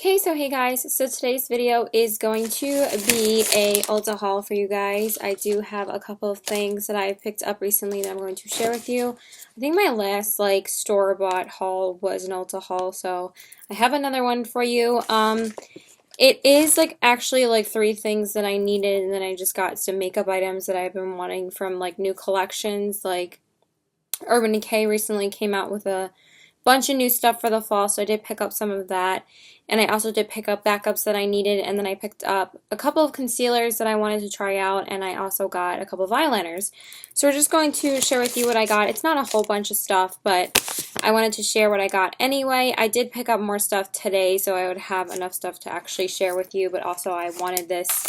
Okay, so hey guys, so today's video is going to be a Ulta haul for you guys. I do have a couple of things that I picked up recently that I'm going to share with you. I think my last store-bought haul was an Ulta haul, so I have another one for you. It is actually three things that I needed, and then I just got some makeup items that I've been wanting from new collections. Like Urban Decay recently came out with a bunch of new stuff for the fall, so I did pick up some of that. And I also did pick up backups that I needed, and then I picked up a couple of concealers that I wanted to try out, and I also got a couple of eyeliners. So we're just going to share with you what I got. It's not a whole bunch of stuff, but I wanted to share what I got anyway. I did pick up more stuff today, so I would have enough stuff to actually share with you, but also I wanted this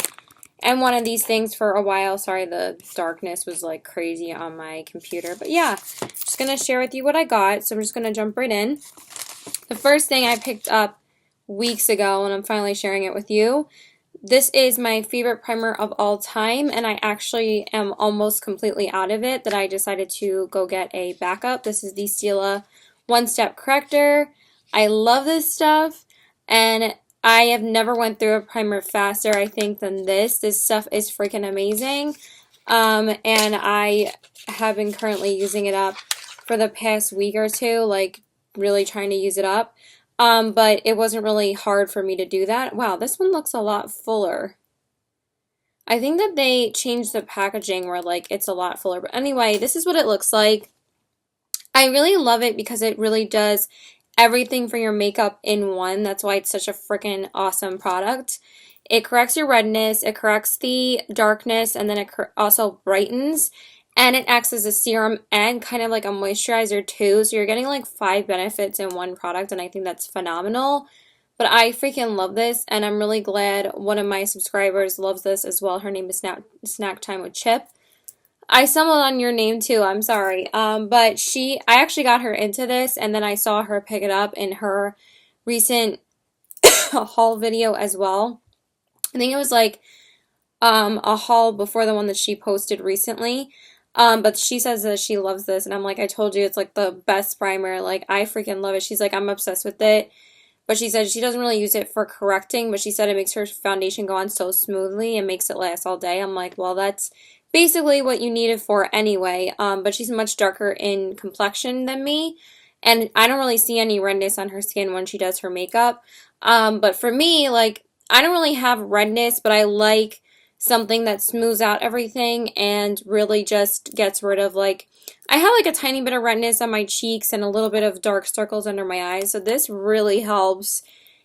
and one of these things for a while. Sorry, the darkness was like crazy on my computer. But yeah, just going to share with you what I got. So I'm just going to jump right in. The first thing I picked up weeks ago, and I'm finally sharing it with you. This is my favorite primer of all time, and I actually am almost completely out of it, that I decided to go get a backup. This is the Stila One Step Corrector. I love this stuff, and I have never went through a primer faster, I think, than this. This stuff is freaking amazing, and I have been currently using it up for the past week or two, like really trying to use it up. But it wasn't really hard for me to do that. Wow, this one looks a lot fuller. I think that they changed the packaging where it's a lot fuller. But anyway, this is what it looks like. I really love it because it really does everything for your makeup in one. That's why it's such a freaking awesome product. It corrects your redness, it corrects the darkness, and then it also brightens. And it acts as a serum and kind of like a moisturizer too. So you're getting 5 benefits in one product, and I think that's phenomenal. But I freaking love this, and I'm really glad one of my subscribers loves this as well. Her name is Snack Time with Chip. I stumbled on your name too, I'm sorry. But I actually got her into this, and then I saw her pick it up in her recent haul video as well. I think it was a haul before the one that she posted recently. But she says that she loves this, and I'm like, I told you, it's the best primer. I freaking love it. She's like, I'm obsessed with it. But she said she doesn't really use it for correcting, but she said it makes her foundation go on so smoothly and makes it last all day. I'm like, well, that's basically what you need it for anyway. But she's much darker in complexion than me, and I don't really see any redness on her skin when she does her makeup. But for me, I don't really have redness, but I like something that smooths out everything and really just gets rid of I have a tiny bit of redness on my cheeks and a little bit of dark circles under my eyes, so this really helps.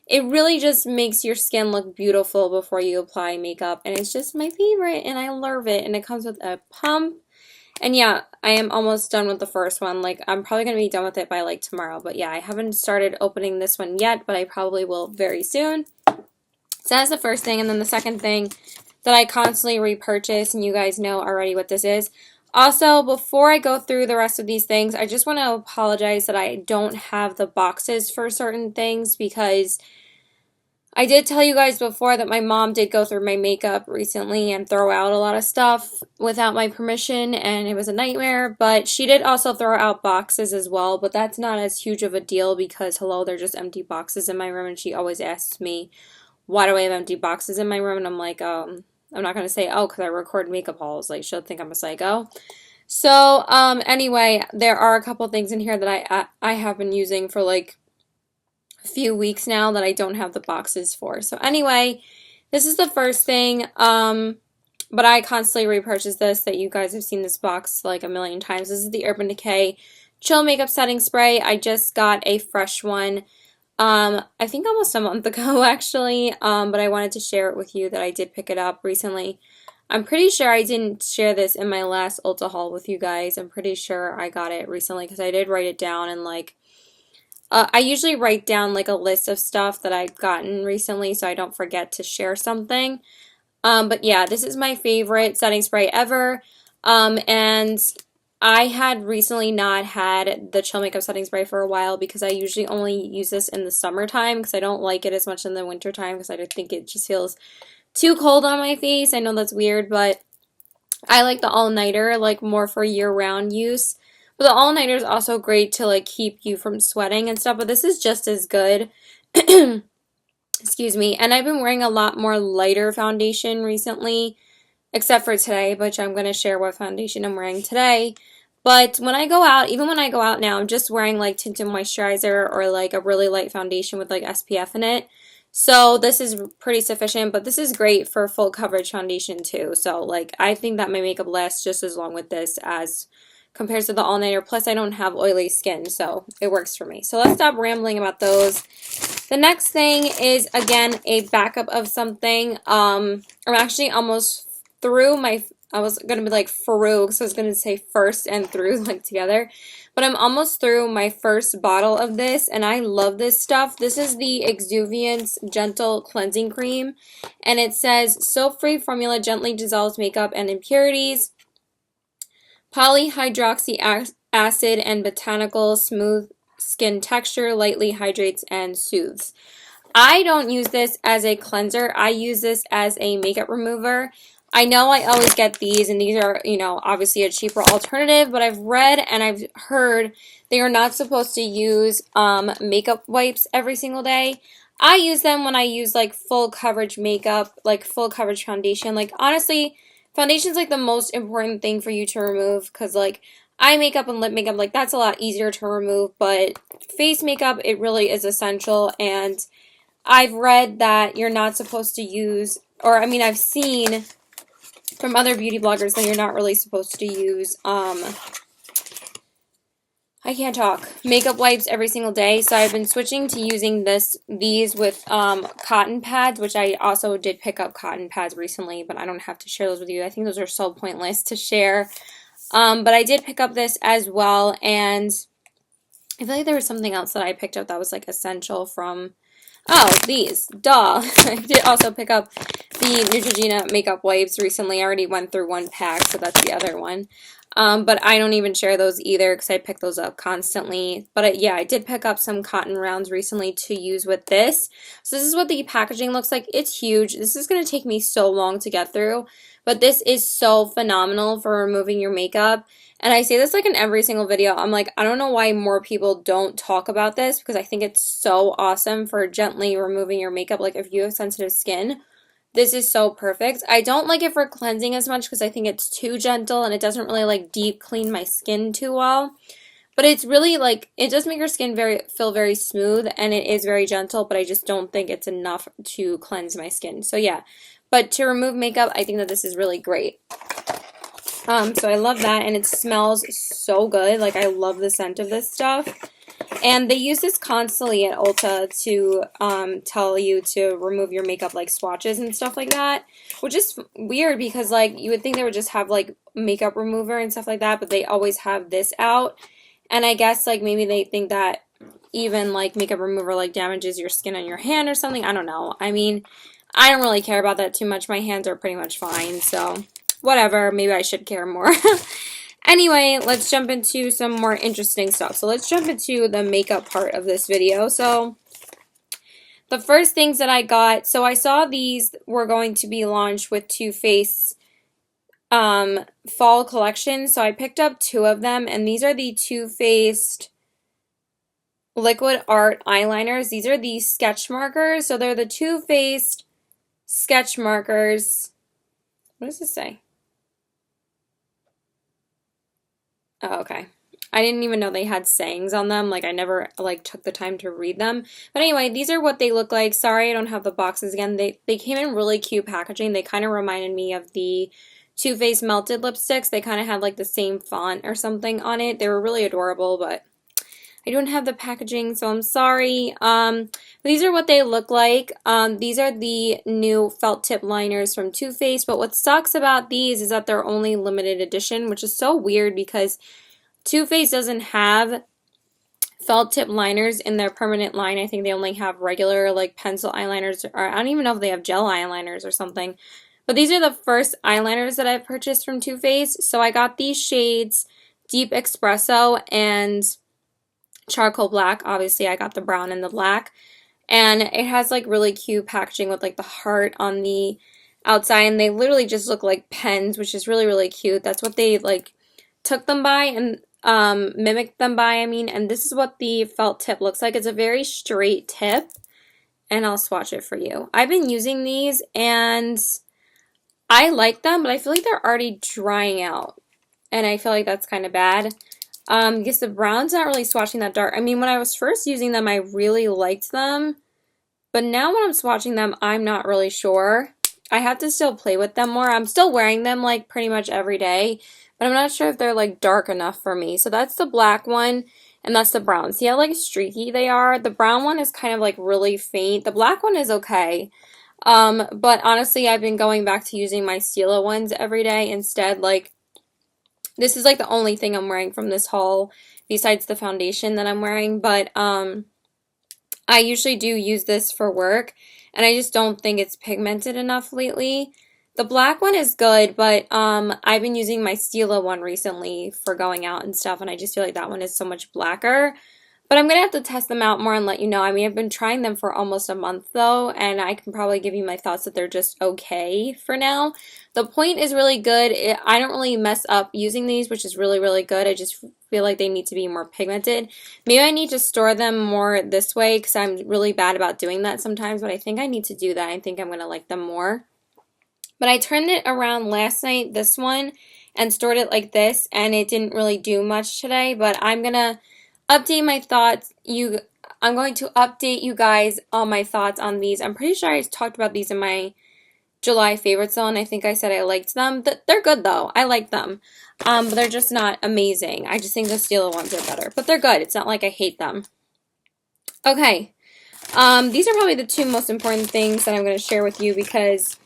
It really just makes your skin look beautiful before you apply makeup, and it's just my favorite, and I love it. And it comes with a pump, and yeah, I am almost done with the first one. I'm probably going to be done with it by tomorrow, but yeah, I haven't started opening this one yet, but I probably will very soon. So that's the first thing. And then the second thing that I constantly repurchase, and you guys know already what this is. Also, before I go through the rest of these things, I just want to apologize that I don't have the boxes for certain things, because I did tell you guys before that my mom did go through my makeup recently and throw out a lot of stuff without my permission, and it was a nightmare. But she did also throw out boxes as well, but that's not as huge of a deal because, hello, they're just empty boxes in my room, and she always asks me, why do I have empty boxes in my room? And I'm like, I'm not going to say, oh, because I record makeup hauls. She'll think I'm a psycho. So, anyway, there are a couple things in here that I have been using for a few weeks now that I don't have the boxes for. So anyway, this is the first thing, but I constantly repurchase this, that you guys have seen this box a million times. This is the Urban Decay Chill Makeup Setting Spray. I just got a fresh one, I think almost a month ago actually, but I wanted to share it with you that I did pick it up recently. I'm pretty sure I didn't share this in my last Ulta haul with you guys. I'm pretty sure I got it recently because I did write it down, and I usually write down a list of stuff that I've gotten recently so I don't forget to share something. But yeah, this is my favorite setting spray ever. And I had recently not had the Chill Makeup Setting Spray for a while because I usually only use this in the summertime because I don't like it as much in the wintertime because I think it just feels too cold on my face. I know that's weird, but I like the all-nighter more for year-round use. But the all-nighter is also great to keep you from sweating and stuff, but this is just as good. Excuse me. And I've been wearing a lot more lighter foundation recently, except for today, which I'm going to share what foundation I'm wearing today. But when I go out, even when I go out now, I'm just wearing like tinted moisturizer or like a really light foundation with like SPF in it. So this is pretty sufficient, but this is great for full coverage foundation too. So like I think that my makeup lasts just as long with this as compared to the all nighter. Plus I don't have oily skin, so it works for me. So let's stop rambling about those. The next thing is again a backup of something. I'm actually almost through my, I was gonna be like through, so I was gonna say first and through like together, but I'm almost through my first bottle of this, and I love this stuff. This is the Exuviance Gentle Cleansing Cream, and it says soap-free formula gently dissolves makeup and impurities, polyhydroxy acid and botanical smooth skin texture, lightly hydrates and soothes. I don't use this as a cleanser. I use this as a makeup remover. I know I always get these, and these are, you know, obviously a cheaper alternative, but I've read and I've heard they are not supposed to use makeup wipes every single day. I use them when I use like full coverage makeup, like full coverage foundation. Like honestly, foundation's like the most important thing for you to remove because like eye makeup and lip makeup, like that's a lot easier to remove, but face makeup, it really is essential. And I've read that you're not supposed to use, or I mean I've seen from other beauty bloggers that you're not really supposed to use, I can't talk, makeup wipes every single day. So I've been switching to using these with cotton pads, which I also did pick up cotton pads recently, but I don't have to share those with you. I think those are so pointless to share. But I did pick up this as well, and I feel like there was something else that I picked up that was like essential from, oh, these, duh. I did also pick up the Neutrogena makeup wipes recently. I already went through one pack, so that's the other one. But I don't even share those either because I pick those up constantly. But yeah, I did pick up some cotton rounds recently to use with this. So this is what the packaging looks like. It's huge. This is going to take me so long to get through. But this is so phenomenal for removing your makeup. And I say this like in every single video. I'm like, I don't know why more people don't talk about this because I think it's so awesome for gently removing your makeup. Like if you have sensitive skin, this is so perfect. I don't like it for cleansing as much because I think it's too gentle and it doesn't really like deep clean my skin too well. But it's really like, it does make your skin feel very smooth, and it is very gentle, but I just don't think it's enough to cleanse my skin. So yeah, but to remove makeup, I think that this is really great. So I love that, and it smells so good. Like I love the scent of this stuff. And they use this constantly at Ulta to tell you to remove your makeup, like swatches and stuff like that, which is weird because like you would think they would just have like makeup remover and stuff like that, but they always have this out. And I guess like maybe they think that even like makeup remover like damages your skin on your hand or something. I don't know. I mean, I don't really care about that too much. My hands are pretty much fine, so whatever. Maybe I should care more. Anyway, let's jump into some more interesting stuff. So let's jump into the makeup part of this video. So the first things that I got, so I saw these were going to be launched with Too Faced fall collection. So I picked up 2 of them, and these are the Too Faced Liquid Art Eyeliners. These are the sketch markers. So they're the Too Faced sketch markers. What does this say? Oh, okay. I didn't even know they had sayings on them. Like, I never, like, took the time to read them. But anyway, these are what they look like. Sorry, I don't have the boxes again. They came in really cute packaging. They kind of reminded me of the Too Faced Melted Lipsticks. They kind of had, like, the same font or something on it. They were really adorable, but I don't have the packaging, so I'm sorry. These are what they look like. These are the new felt tip liners from Too Faced, but what sucks about these is that they're only limited edition, which is so weird because Too Faced doesn't have felt tip liners in their permanent line. I think they only have regular like pencil eyeliners, or I don't even know if they have gel eyeliners or something. But these are the first eyeliners that I've purchased from Too Faced. So I got these shades, Deep Espresso and Charcoal Black. Obviously I got the brown and the black, and it has like really cute packaging with like the heart on the outside, and they literally just look like pens, which is really, really cute. That's what they like took them by and mimicked them by, I mean. And this is what the felt tip looks like. It's a very straight tip, and I'll swatch it for you. I've been using these and I like them, but I feel like they're already drying out. And I feel like that's kind of bad. Because the brown's not really swatching that dark. I mean, when I was first using them, I really liked them. But now when I'm swatching them, I'm not really sure. I have to still play with them more. I'm still wearing them like pretty much every day. But I'm not sure if they're like dark enough for me. So that's the black one. And that's the brown. See how like streaky they are? The brown one is kind of like really faint. The black one is okay. But honestly, I've been going back to using my Stila ones every day instead. Like, this is like the only thing I'm wearing from this haul besides the foundation that I'm wearing. But, I usually do use this for work, and I just don't think it's pigmented enough lately. The black one is good, but I've been using my Stila one recently for going out and stuff, and I just feel like that one is so much blacker. But I'm going to have to test them out more and let you know. I mean, I've been trying them for almost a month, though, and I can probably give you my thoughts that they're just okay for now. The point is really good. I don't really mess up using these, which is really, really good. I just feel like they need to be more pigmented. Maybe I need to store them more this way because I'm really bad about doing that sometimes, but I think I need to do that. I think I'm going to like them more. But I turned it around last night, this one, and stored it like this, and it didn't really do much today, but I'm going to update my thoughts. I'm going to update you guys on my thoughts on these. I'm pretty sure I talked about these in my July favorites zone. I think I said I liked them. They're good though. I like them. But they're just not amazing. I just think the Stila ones are better. But they're good. It's not like I hate them. Okay. These are probably the two most important things that I'm going to share with you because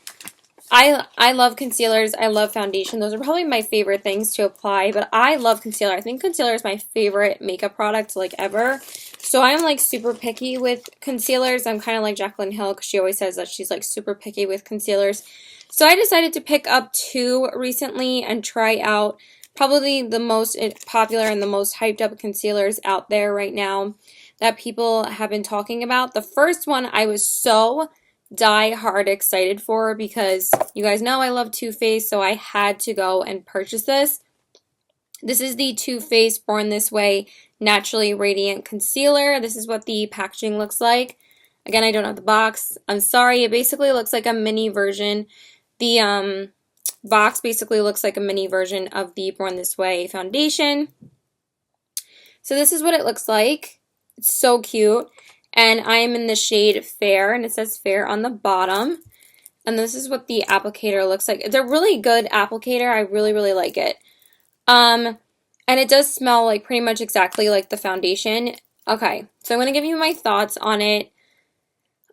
I love concealers. I love foundation. Those are probably my favorite things to apply, but I love concealer. I think concealer is my favorite makeup product like ever. So I'm like super picky with concealers. I'm kind of like Jaclyn Hill because she always says that she's like super picky with concealers. So I decided to pick up two recently and try out probably the most popular and the most hyped up concealers out there right now that people have been talking about. The first one I was so die hard excited for because you guys know I love Too Faced, so I had to go and purchase this. This is the Too Faced Born This Way Naturally Radiant Concealer. This is what the packaging looks like. Again, I don't have the box. I'm sorry. It basically looks like a mini version. The box basically looks like a mini version of the Born This Way foundation. So this is what it looks like. It's so cute. And I am in the shade Fair, and it says Fair on the bottom. And this is what the applicator looks like. It's a really good applicator. I really, really like it. And it does smell like pretty much exactly like the foundation. Okay, so I'm going to give you my thoughts on it.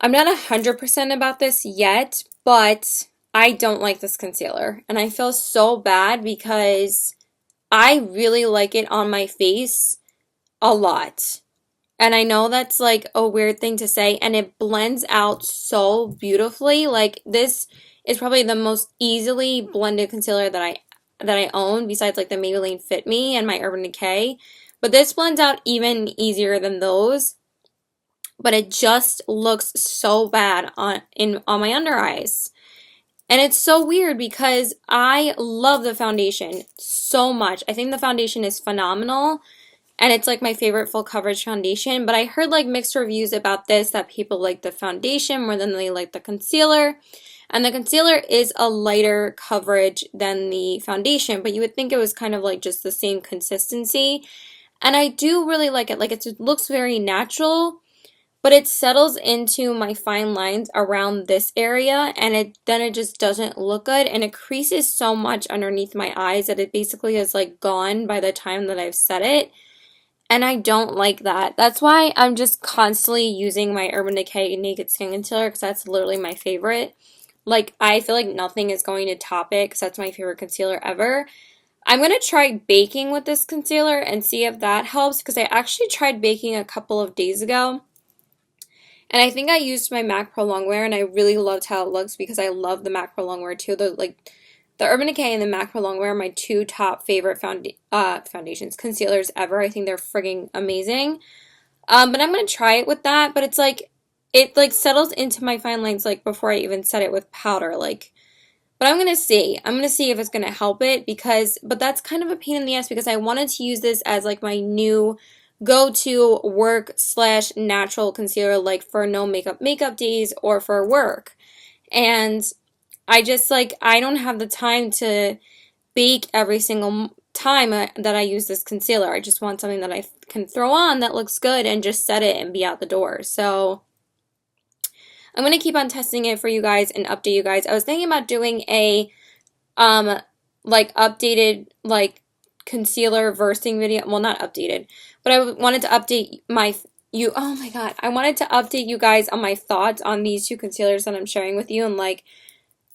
I'm not 100% about this yet, but I don't like this concealer. And I feel so bad because I really like it on my face a lot. And I know that's like a weird thing to say, and it blends out so beautifully. Like, this is probably the most easily blended concealer that I own, besides like the Maybelline Fit Me and my Urban Decay. But this blends out even easier than those. But it just looks so bad on my under eyes. And it's so weird because I love the foundation so much. I think the foundation is phenomenal. And it's like my favorite full coverage foundation. But I heard like mixed reviews about this, that people like the foundation more than they like the concealer. And the concealer is a lighter coverage than the foundation. But you would think it was kind of like just the same consistency. And I do really like it. Like, it looks very natural. But it settles into my fine lines around this area. And then it just doesn't look good. And it creases so much underneath my eyes that it basically is like gone by the time that I've set it. And I don't like that. That's why I'm just constantly using my Urban Decay Naked Skin Concealer, because that's literally my favorite. Like, I feel like nothing is going to top it, because that's my favorite concealer ever. I'm going to try baking with this concealer and see if that helps, because I actually tried baking a couple of days ago. And I think I used my MAC Pro Longwear, and I really loved how it looks, because I love the MAC Pro Longwear too. The Urban Decay and the MAC Pro Longwear are my two top favorite concealers ever. I think they're frigging amazing. But I'm going to try it with that. But it's like, it like settles into my fine lines like before I even set it with powder. Like, but I'm going to see. I'm going to see if it's going to help it, but that's kind of a pain in the ass because I wanted to use this as like my new go-to work / natural concealer, like for no makeup days or for work. And I just like, I don't have the time to bake every single time that I use this concealer. I just want something that I can throw on that looks good and just set it and be out the door. So I'm going to keep on testing it for you guys and update you guys. I was thinking about doing a like updated like concealer versing video. Well, not updated, but I wanted to update oh my god, I wanted to update you guys on my thoughts on these two concealers that I'm sharing with you, and like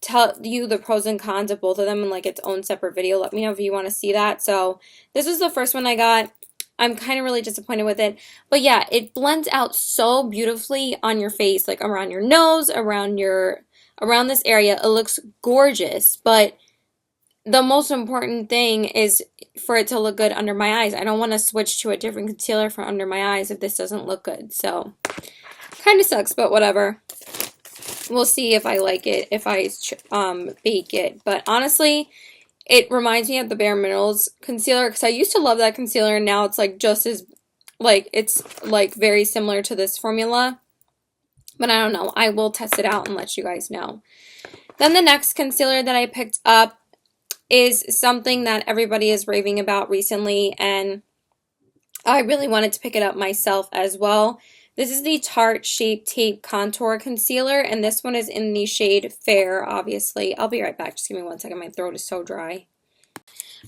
tell you the pros and cons of both of them in like its own separate video. Let me know if you want to see that. So this was the first one I got. I'm kind of really disappointed with it. But yeah, it blends out so beautifully on your face, like around your nose, around this area. It looks gorgeous. But the most important thing is for it to look good under my eyes. I don't want to switch to a different concealer for under my eyes if this doesn't look good. So kind of sucks, but whatever. We'll see if I like it, if I bake it. But honestly, it reminds me of the Bare Minerals concealer, because I used to love that concealer, and now it's like just as, like, it's like very similar to this formula. But I don't know. I will test it out and let you guys know. Then the next concealer that I picked up is something that everybody is raving about recently, and I really wanted to pick it up myself as well. This is the Tarte Shape Tape Contour Concealer, and this one is in the shade Fair, obviously. I'll be right back. Just give me 1 second. My throat is so dry.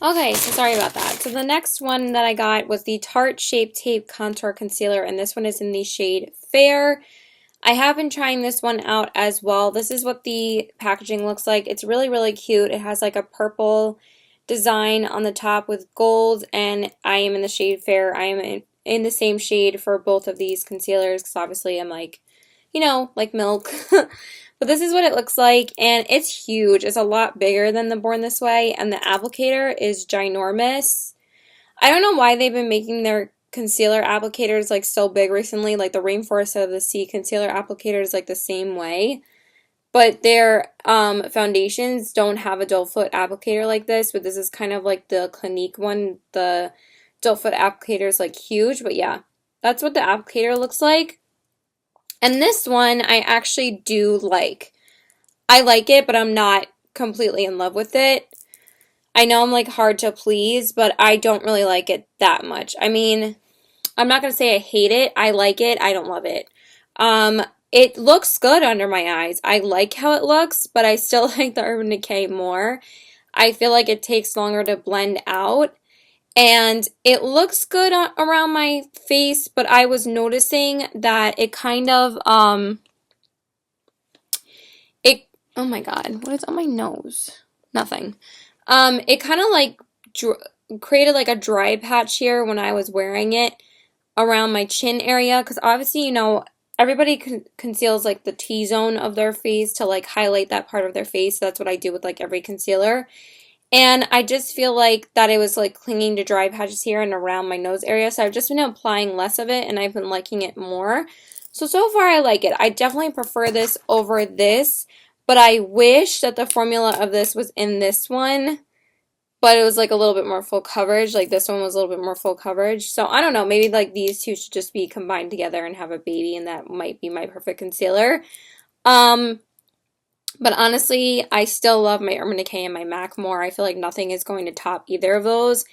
Okay, so sorry about that. So the next one that I got was the Tarte Shape Tape Contour Concealer, and this one is in the shade Fair. I have been trying this one out as well. This is what the packaging looks like. It's really, really cute. It has like a purple design on the top with gold, and I am in the shade Fair. I am in the same shade for both of these concealers, because obviously I'm like, you know, like milk. But this is what it looks like, and it's huge. It's a lot bigger than the Born This Way, and the applicator is ginormous. I don't know why they've been making their concealer applicators like so big recently. Like the Rainforest of the Sea concealer applicator is like the same way. But their foundations don't have a doe foot applicator like this, but this is kind of like the Clinique one. The doe foot applicator is like huge, but yeah, that's what the applicator looks like. And this one I actually do like. I like it, but I'm not completely in love with it. I know I'm like hard to please, but I don't really like it that much. I mean, I'm not going to say I hate it. I like it. I don't love it. It looks good under my eyes. I like how it looks, but I still like the Urban Decay more. I feel like it takes longer to blend out. And it looks good around my face, but I was noticing that it kind of, oh my god, what is on my nose? Nothing. It kind of like created like a dry patch here when I was wearing it around my chin area, because obviously, you know, everybody conceals like the T-zone of their face to like highlight that part of their face. So that's what I do with like every concealer. And I just feel like that it was like clinging to dry patches here and around my nose area. So I've just been applying less of it, and I've been liking it more. So far I like it. I definitely prefer this over this, but I wish that the formula of this was in this one, but it was like a little bit more full coverage. Like this one was a little bit more full coverage. So I don't know, maybe like these two should just be combined together and have a baby, and that might be my perfect concealer. But honestly, I still love my Urban Decay and my MAC more. I feel like nothing is going to top either of those.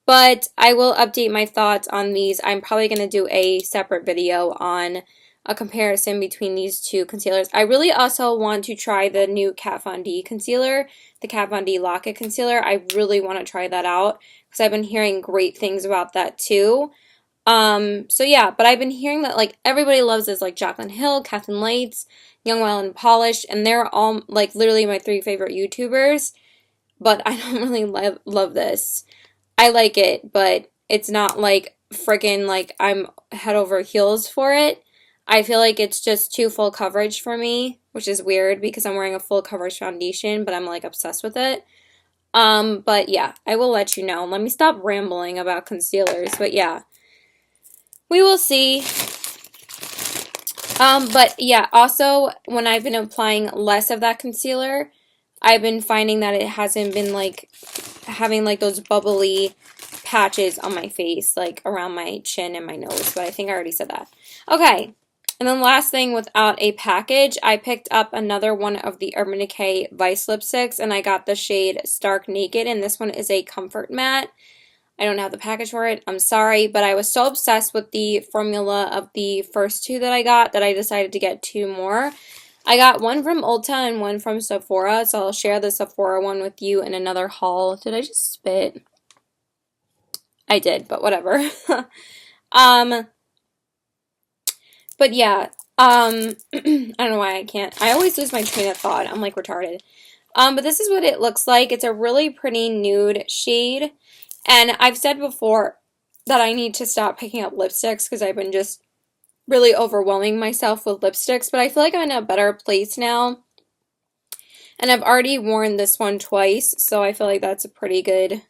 But I will update my thoughts on these. I'm probably going to do a separate video on a comparison between these two concealers. I really also want to try the new Kat Von D concealer, the Kat Von D Lock-It concealer. I really want to try that out because I've been hearing great things about that too. So yeah, but I've been hearing that like everybody loves this, like Jaclyn Hill, Kathleen Lights, Young, Wild, and Polished, and they're all like literally my 3 favorite YouTubers, but I don't really love this. I like it, but it's not like friggin' like I'm head over heels for it. I feel like it's just too full coverage for me, which is weird because I'm wearing a full coverage foundation, but I'm like obsessed with it. But yeah, I will let you know. Let me stop rambling about concealers, but yeah. We will see. But yeah, also when I've been applying less of that concealer, I've been finding that it hasn't been like having like those bubbly patches on my face, like around my chin and my nose, but I think I already said that. Okay, and then last thing without a package, I picked up another one of the Urban Decay Vice lipsticks, and I got the shade Stark Naked, and this one is a comfort matte. I don't have the package for it, I'm sorry, but I was so obsessed with the formula of the first two that I got that I decided to get two more. I got one from Ulta and one from Sephora, so I'll share the Sephora one with you in another haul. Did I just spit? I did, but whatever. But yeah, I don't know why I can't. I always lose my train of thought. I'm like retarded. But this is what it looks like. It's a really pretty nude shade. And I've said before that I need to stop picking up lipsticks because I've been just really overwhelming myself with lipsticks. But I feel like I'm in a better place now. And I've already worn this one twice, so I feel like that's a pretty good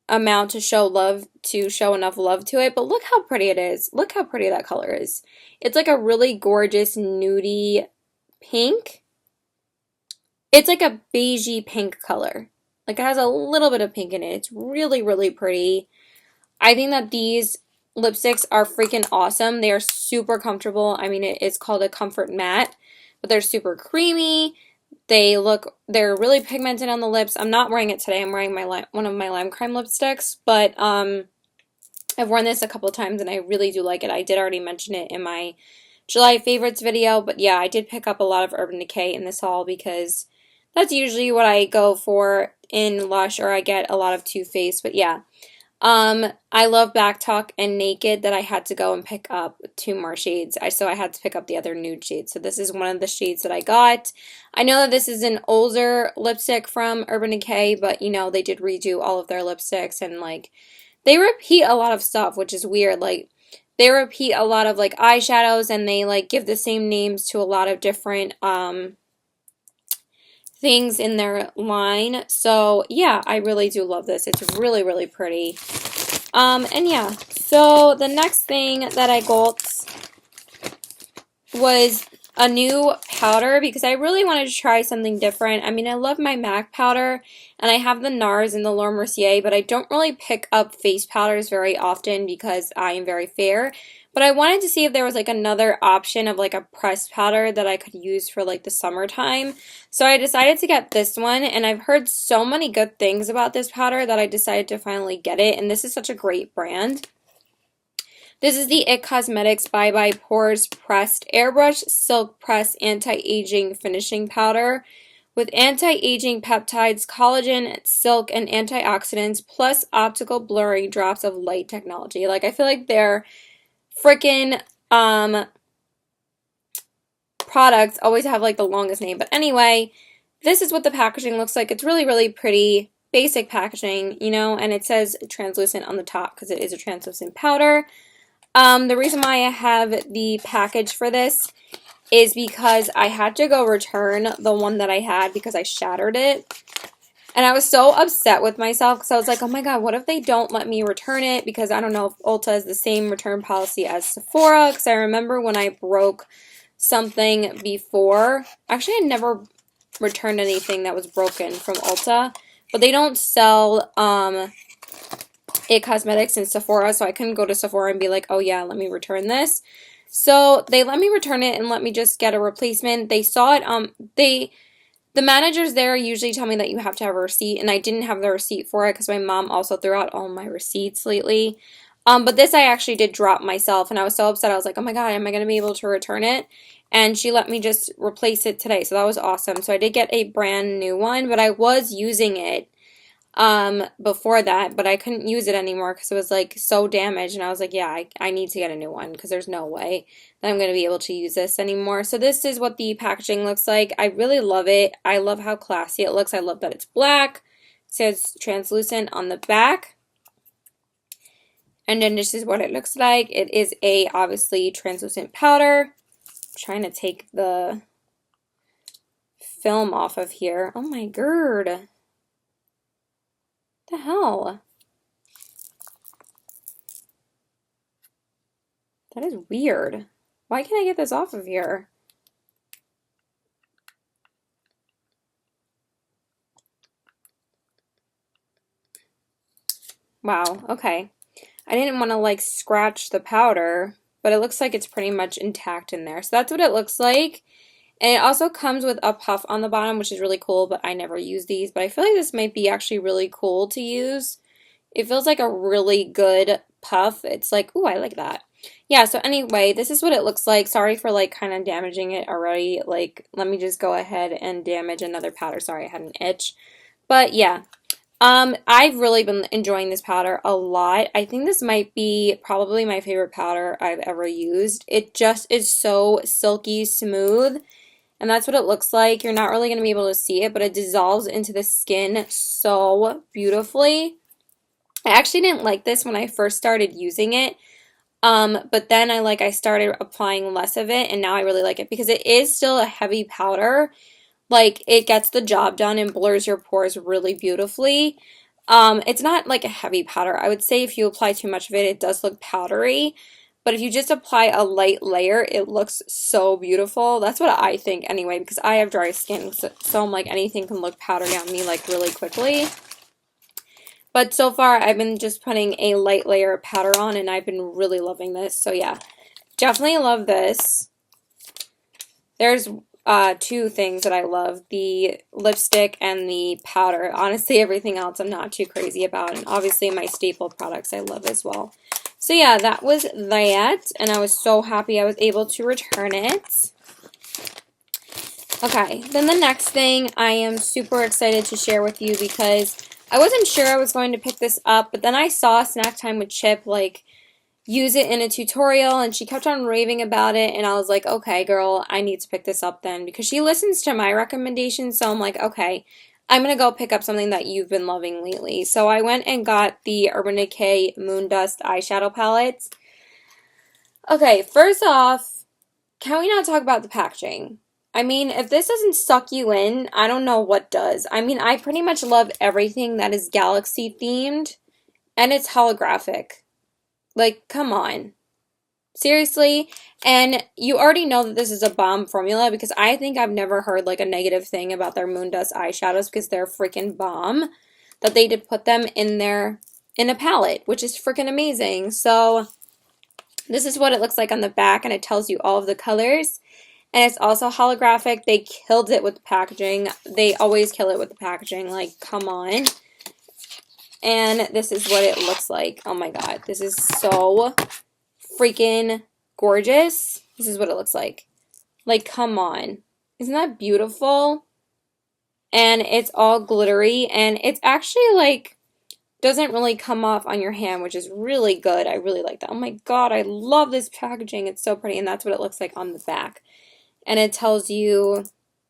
amount to show enough love to it. But look how pretty it is. Look how pretty that color is. It's like a really gorgeous nudie pink. It's like a beigey pink color. Like it has a little bit of pink in it. It's really, really pretty. I think that these lipsticks are freaking awesome. They are super comfortable. I mean, it's called a comfort matte, but they're super creamy. They're really pigmented on the lips. I'm not wearing it today. I'm wearing one of my Lime Crime lipsticks, but I've worn this a couple of times and I really do like it. I did already mention it in my July favorites video, but yeah, I did pick up a lot of Urban Decay in this haul because that's usually what I go for in Lush, or I get a lot of Too Faced, but yeah. I love Back Talk and Naked that I had to go and pick up two more shades. So I had to pick up the other nude shades. So this is one of the shades that I got. I know that this is an older lipstick from Urban Decay, but you know, they did redo all of their lipsticks and like, they repeat a lot of stuff, which is weird. Like, they repeat a lot of like eyeshadows and they like give the same names to a lot of different, things in their line. So yeah, I really do love this. It's really, really pretty. And yeah, so the next thing that I got was a new powder because I really wanted to try something different. I mean, I love my MAC powder and I have the NARS and the Laura Mercier, but I don't really pick up face powders very often because I am very fair. But I wanted to see if there was like another option of like a pressed powder that I could use for like the summertime. So I decided to get this one, and I've heard so many good things about this powder that I decided to finally get it, and this is such a great brand. This is the IT Cosmetics Bye Bye Pores Pressed Airbrush Silk Press Anti-Aging Finishing Powder with anti-aging peptides, collagen, silk, and antioxidants, plus optical blurring drops of light technology. Like, I feel like they're freaking products always have like the longest name. But anyway, this is what the packaging looks like. It's really, really pretty, basic packaging, you know, and it says translucent on the top because it is a translucent powder. The reason why I have the package for this is because I had to go return the one that I had because I shattered it. And I was so upset with myself because I was like, oh my god, what if they don't let me return it? Because I don't know if Ulta has the same return policy as Sephora. Because I remember when I broke something before. Actually, I never returned anything that was broken from Ulta. But they don't sell IT Cosmetics in Sephora. So I couldn't go to Sephora and be like, oh yeah, let me return this. So they let me return it and let me just get a replacement. They saw it. The managers there usually tell me that you have to have a receipt, and I didn't have the receipt for it because my mom also threw out all my receipts lately. But this I actually did drop myself, and I was so upset. I was like, oh my god, am I going to be able to return it? And she let me just replace it today, so that was awesome. So I did get a brand new one, but I was using it before that, but I couldn't use it anymore because it was like so damaged, and I was like, yeah, I need to get a new one because there's no way that I'm going to be able to use this anymore. So this is what the packaging looks like. I really love it. I love how classy it looks. I love that it's black. It says translucent on the back. And then this is what it looks like. It is a obviously translucent powder. I'm trying to take the film off of here. Oh my god. The hell? That is weird. Why can't I get this off of here? Wow, okay. I didn't want to like scratch the powder, but it looks like it's pretty much intact in there. So that's what it looks like. And it also comes with a puff on the bottom, which is really cool, but I never use these. But I feel like this might be actually really cool to use. It feels like a really good puff. It's like, ooh, I like that. Yeah, so anyway, this is what it looks like. Sorry for like kind of damaging it already. Like, let me just go ahead and damage another powder. Sorry, I had an itch. But yeah, I've really been enjoying this powder a lot. I think this might be probably my favorite powder I've ever used. It just is so silky smooth, and that's what it looks like. You're not really going to be able to see it, but it dissolves into the skin so beautifully. I actually didn't like this when I first started using it. But then I started applying less of it, and now I really like it because it is still a heavy powder. Like, it gets the job done and blurs your pores really beautifully. It's not like a heavy powder. I would say if you apply too much of it, it does look powdery. But if you just apply a light layer, it looks so beautiful. That's what I think anyway, because I have dry skin, so I'm like, anything can look powdery on me like really quickly. But so far, I've been just putting a light layer of powder on, and I've been really loving this. So yeah, definitely love this. There's two things that I love, the lipstick and the powder. Honestly, everything else I'm not too crazy about, and obviously my staple products I love as well. So yeah, that was that, and I was so happy I was able to return it. Okay, then the next thing I am super excited to share with you because I wasn't sure I was going to pick this up, but then I saw Snack Time with Chip like use it in a tutorial, and she kept on raving about it, and I was like, okay, girl, I need to pick this up then, because she listens to my recommendations. So I'm like, okay, I'm gonna go pick up something that you've been loving lately. So I went and got the Urban Decay Moondust eyeshadow palettes. Okay, first off, can we not talk about the packaging? I mean, if this doesn't suck you in, I don't know what does. I mean, I pretty much love everything that is galaxy themed, and it's holographic. Like, come on. Seriously? And you already know that this is a bomb formula because I think I've never heard like a negative thing about their Moondust eyeshadows because they're freaking bomb. That they did put them in a palette, which is freaking amazing. So this is what it looks like on the back, and it tells you all of the colors. And it's also holographic. They killed it with the packaging. They always kill it with the packaging. Like, come on. And this is what it looks like. Oh my god. This is so freaking gorgeous. This is what it looks like. Like, come on. Isn't that beautiful? And it's all glittery. And it's actually, like, doesn't really come off on your hand, which is really good. I really like that. Oh my god, I love this packaging. It's so pretty. And that's what it looks like on the back. And it tells you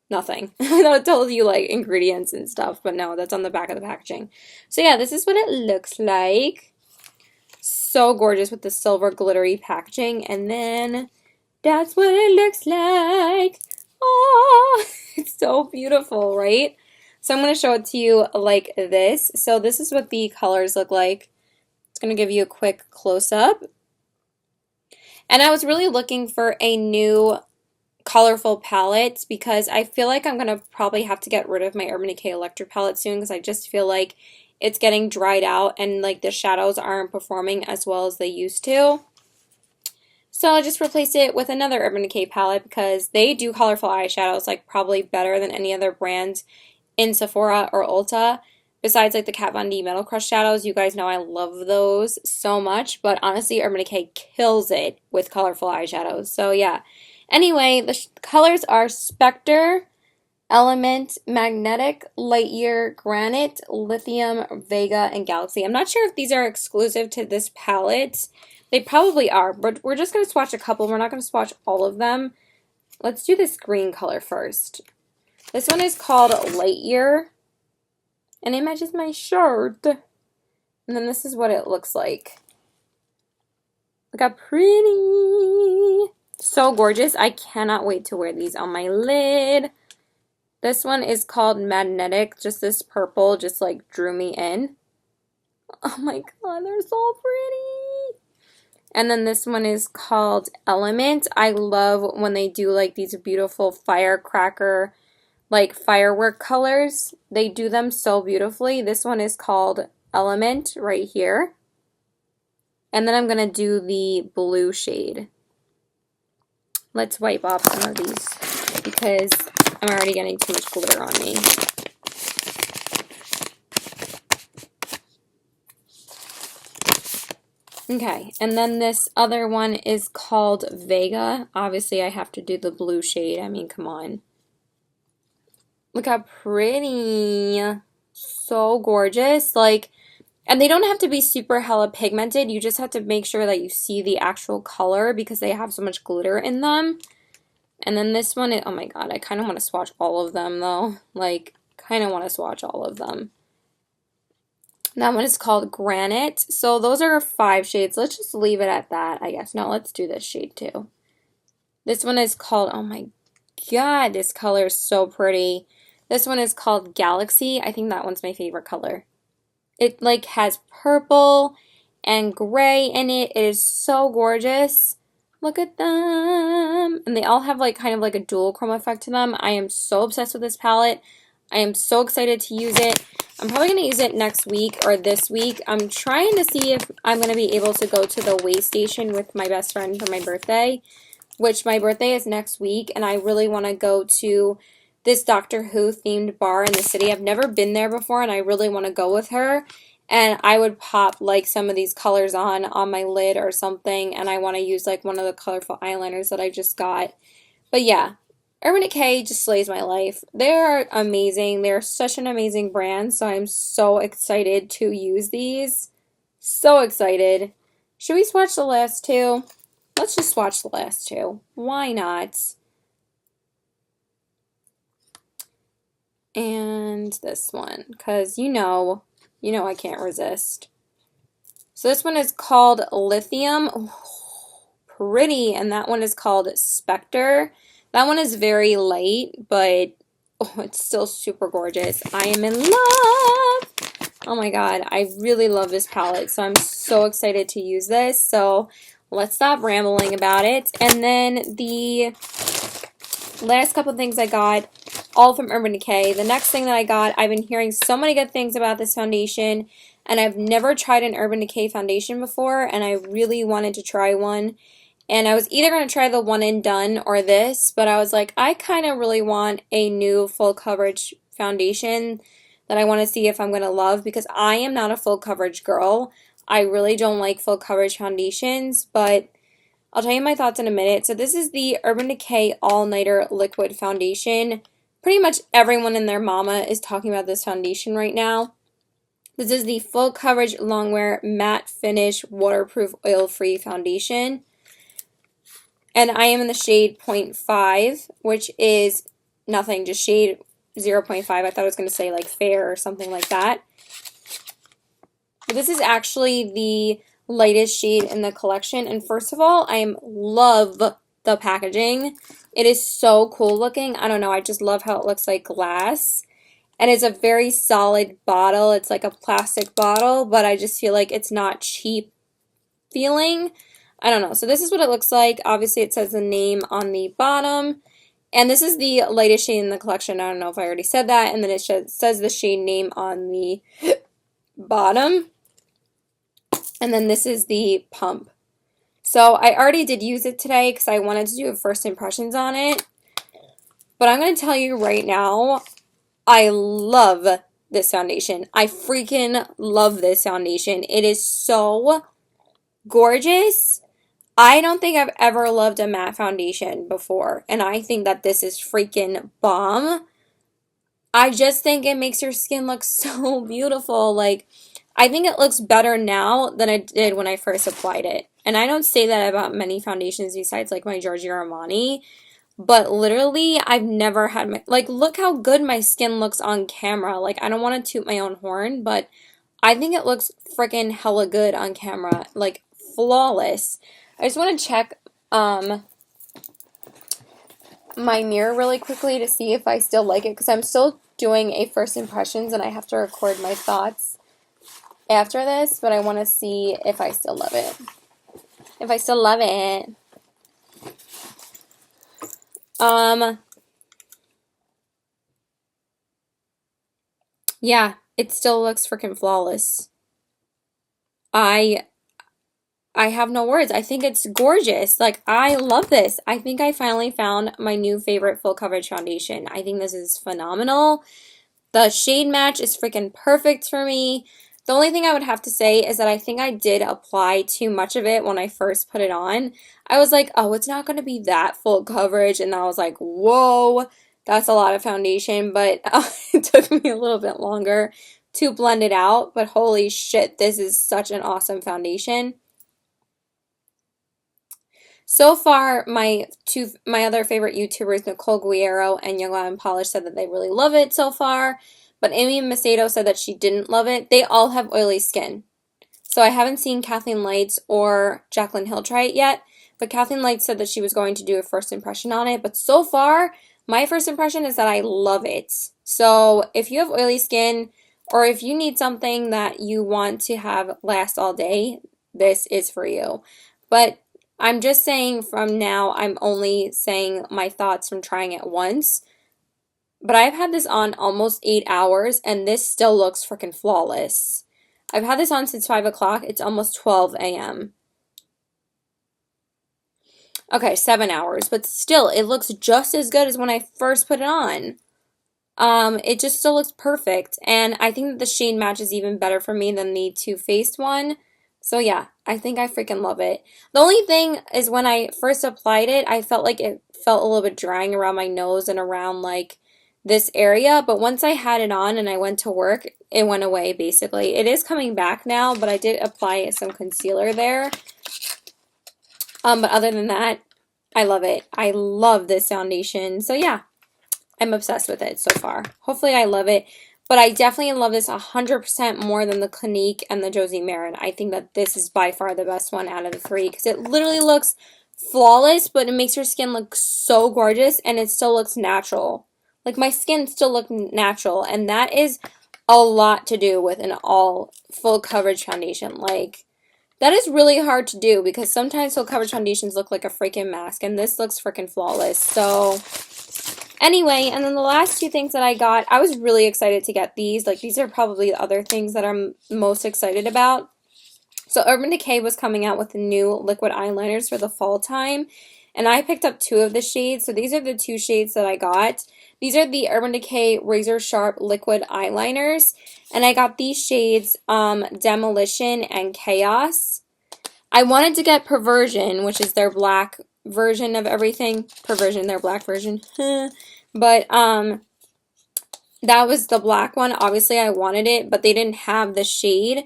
nothing. It tells you like ingredients and stuff, but no, that's on the back of the packaging. So yeah, this is what it looks like. So gorgeous with the silver glittery packaging. And then that's what it looks like. Oh, it's so beautiful, right? So I'm going to show it to you like this. So this is what the colors look like. It's going to give you a quick close-up. And I was really looking for a new colorful palettes because I feel like I'm going to probably have to get rid of my Urban Decay Electric palette soon because I just feel like it's getting dried out and like the shadows aren't performing as well as they used to. So I'll just replace it with another Urban Decay palette because they do colorful eyeshadows like probably better than any other brand in Sephora or Ulta. Besides like the Kat Von D Metal Crush shadows, you guys know I love those so much, but honestly Urban Decay kills it with colorful eyeshadows. So yeah. Anyway, the colors are Spectre, Element, Magnetic, Lightyear, Granite, Lithium, Vega, and Galaxy. I'm not sure if these are exclusive to this palette. They probably are, but we're just going to swatch a couple. We're not going to swatch all of them. Let's do this green color first. This one is called Lightyear, and it matches my shirt. And then this is what it looks like. Look how pretty. So gorgeous. I cannot wait to wear these on my lid. This one is called Magnetic. Just this purple just like drew me in. Oh my god, they're so pretty. And then this one is called Element. I love when they do like these beautiful firecracker, like firework colors. They do them so beautifully. This one is called Element right here. And then I'm going to do the blue shade. Let's wipe off some of these because I'm already getting too much glitter on me. Okay, and then this other one is called Vega. Obviously, I have to do the blue shade. I mean, come on. Look how pretty. So gorgeous. Like, and they don't have to be super hella pigmented. You just have to make sure that you see the actual color because they have so much glitter in them. And then this one, oh my god, I kind of want to swatch all of them though. Like, kind of want to swatch all of them. That one is called Granite. So those are 5 shades. Let's just leave it at that, I guess. No, let's do this shade too. This one is called, oh my god, this color is so pretty. This one is called Galaxy. I think that one's my favorite color. It like has purple and gray in it. It is so gorgeous. Look at them. And they all have like kind of like a dual chrome effect to them. I am so obsessed with this palette. I am so excited to use it. I'm probably going to use it next week or this week. I'm trying to see if I'm going to be able to go to the Way Station with my best friend for my birthday, which my birthday is next week, and I really want to go to this Doctor Who themed bar in the city. I've never been there before, and I really want to go with her, and I would pop like some of these colors on my lid or something, and I want to use like one of the colorful eyeliners that I just got. But yeah, Urban Decay just slays my life. They are amazing. They're such an amazing brand, so I'm so excited to use these. So excited. Should we swatch the last two? Let's just swatch the last two. Why not? And this one, because you know I can't resist. So this one is called Lithium. Oh, pretty. And that one is called Spectre. That one is very light, but oh, it's still super gorgeous. I am in love. Oh my god, I really love this palette, so I'm so excited to use this. So let's stop rambling about it. And then the last couple things I got, all from Urban Decay. The next thing that I got, I've been hearing so many good things about this foundation, and I've never tried an Urban Decay foundation before, and I really wanted to try one. And I was either going to try the One and Done or this, but I was like, I kind of really want a new full coverage foundation that I want to see if I'm going to love, because I am not a full coverage girl. I really don't like full coverage foundations, but I'll tell you my thoughts in a minute. So this is the Urban Decay All Nighter Liquid Foundation. Pretty much everyone and their mama is talking about this foundation right now. This is the Full Coverage Longwear Matte Finish Waterproof Oil-Free Foundation. And I am in the shade 0.5, which is nothing, just shade 0.5. I thought I was going to say like fair or something like that. But this is actually the lightest shade in the collection. And first of all, I love the packaging. It is so cool looking. I don't know, I just love how it looks like glass. And it's a very solid bottle. It's like a plastic bottle, but I just feel like it's not cheap feeling. I don't know. So this is what it looks like. Obviously, it says the name on the bottom. And this is the lightest shade in the collection. I don't know if I already said that. And then it says the shade name on the bottom. And then this is the pump. So I already did use it today because I wanted to do first impressions on it. But I'm going to tell you right now, I love this foundation. I freaking love this foundation. It is so gorgeous. I don't think I've ever loved a matte foundation before, and I think that this is freaking bomb. I just think it makes your skin look so beautiful. Like, I think it looks better now than it did when I first applied it. And I don't say that about many foundations besides like my Giorgio Armani, but literally I've never had my, like, look how good my skin looks on camera. Like, I don't want to toot my own horn, but I think it looks freaking hella good on camera. Like, flawless. I just want to check my mirror really quickly to see if I still like it, because I'm still doing a first impressions and I have to record my thoughts after this, but I want to see if I still love it. If I still love it. Yeah, it still looks freaking flawless. I I have no words. I think it's gorgeous. Like, I love this. I think I finally found my new favorite full coverage foundation. I think this is phenomenal. The shade match is freaking perfect for me. The only thing I would have to say is that I think I did apply too much of it when I first put it on. I was like, oh, it's not going to be that full coverage. And I was like, whoa, that's a lot of foundation. But it took me a little bit longer to blend it out. But holy shit, this is such an awesome foundation. So far, my other favorite YouTubers, Nicole Guerrero and Young Wild and Polish, said that they really love it so far. But Amy Macedo said that she didn't love it. They all have oily skin. So I haven't seen Kathleen Lights or Jaclyn Hill try it yet. But Kathleen Lights said that she was going to do a first impression on it. But so far, my first impression is that I love it. So if you have oily skin or if you need something that you want to have last all day, this is for you. But I'm just saying from now, I'm only saying my thoughts from trying it once. But I've had this on almost 8 hours, and this still looks freaking flawless. I've had this on since 5 o'clock. It's almost 12 a.m. Okay, 7 hours, but still, it looks just as good as when I first put it on. It just still looks perfect, and I think that the shade match is even better for me than the Too Faced one. So yeah, I think I freaking love it. The only thing is when I first applied it, I felt like it felt a little bit drying around my nose and around like this area, but once I had it on and I went to work, it went away basically. It is coming back now, but I did apply some concealer there. But other than that, I love it. I love this foundation. So yeah, I'm obsessed with it so far. Hopefully I love it. But I definitely love this 100% more than the Clinique and the Josie Maran. I think that this is by far the best one out of the three because it literally looks flawless, but it makes your skin look so gorgeous and it still looks natural. Like my skin still looks natural, and that is a lot to do with an all full coverage foundation. Like, that is really hard to do because sometimes full coverage foundations look like a freaking mask, and this looks freaking flawless. So anyway, and then the last two things that I got, I was really excited to get these. Like, these are probably the other things that I'm most excited about. So Urban Decay was coming out with the new liquid eyeliners for the fall time, and I picked up two of the shades. So these are the two shades that I got. These are the Urban Decay Razor Sharp Liquid Eyeliners, and I got these shades, Demolition and Chaos. I wanted to get Perversion, which is their black version of everything. Perversion, their black version. But, that was the black one. Obviously, I wanted it, but they didn't have the shade.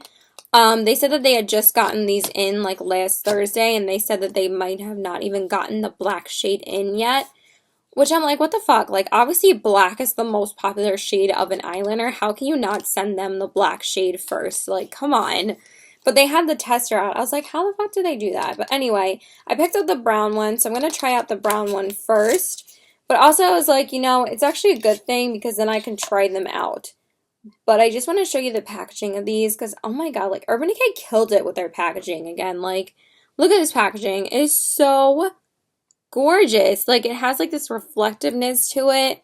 They said that they had just gotten these in, like, last Thursday, and they said that they might have not even gotten the black shade in yet. Which I'm like, what the fuck? Like, obviously, black is the most popular shade of an eyeliner. How can you not send them the black shade first? Like, come on. But they had the tester out. I was like, how the fuck did they do that? But anyway, I picked up the brown one, so I'm going to try out the brown one first. But also, I was like, you know, it's actually a good thing because then I can try them out. But I just want to show you the packaging of these because, oh my god, like, Urban Decay killed it with their packaging again. Like, look at this packaging. It is so gorgeous. Like, it has like this reflectiveness to it,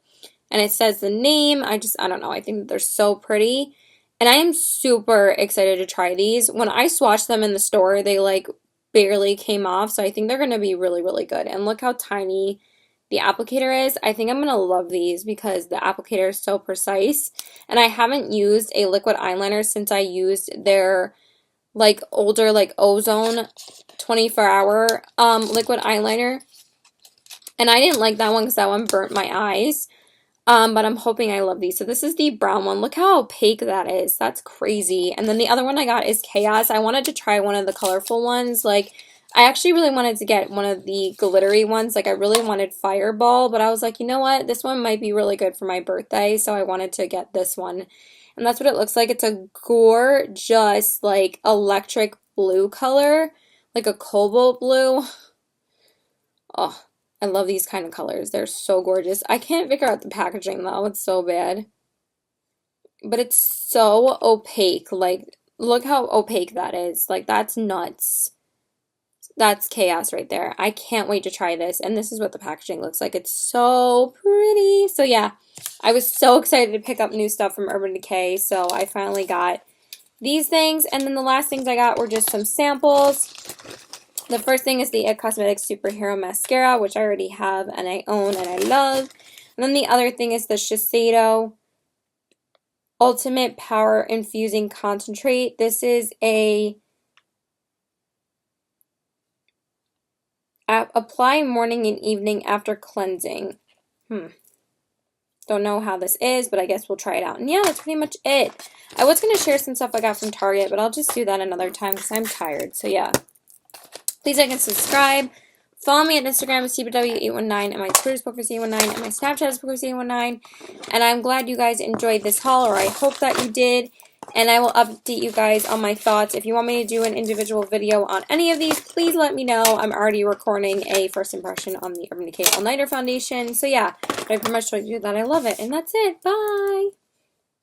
and it says the name. I don't know. I think that they're so pretty, and I am super excited to try these. When I swatched them in the store, they like barely came off, so I think they're gonna be really, really good. And look how tiny the applicator is. I think I'm gonna love these because the applicator is so precise, and I haven't used a liquid eyeliner since I used their like older like Ozone 24-hour liquid eyeliner. And I didn't like that one because that one burnt my eyes. But I'm hoping I love these. So this is the brown one. Look how opaque that is. That's crazy. And then the other one I got is Chaos. I wanted to try one of the colorful ones. Like, I actually really wanted to get one of the glittery ones. Like, I really wanted Fireball. But I was like, you know what? This one might be really good for my birthday. So I wanted to get this one. And that's what it looks like. It's a gorgeous, like, electric blue color. Like a cobalt blue. Oh, I love these kind of colors. They're so gorgeous. I can't figure out the packaging though. It's so bad. But it's so opaque. Like, look how opaque that is. Like, that's nuts. That's chaos right there. I can't wait to try this. And this is what the packaging looks like. It's so pretty. So yeah, I was so excited to pick up new stuff from Urban Decay. So I finally got these things. And then the last things I got were just some samples. The first thing is the It Cosmetics Superhero Mascara, which I already have and I own and I love. And then the other thing is the Shiseido Ultimate Power Infusing Concentrate. This is a apply morning and evening after cleansing. Don't know how this is, but I guess we'll try it out. And yeah, that's pretty much it. I was going to share some stuff I got from Target, but I'll just do that another time because I'm tired. So yeah. Please like and subscribe. Follow me on Instagram, CBW819, and my Twitter is Pokerc819, and my Snapchat is Pokerc819. And I'm glad you guys enjoyed this haul, or I hope that you did. And I will update you guys on my thoughts. If you want me to do an individual video on any of these, please let me know. I'm already recording a first impression on the Urban Decay All Nighter Foundation. So yeah, I pretty much told you that I love it. And that's it. Bye!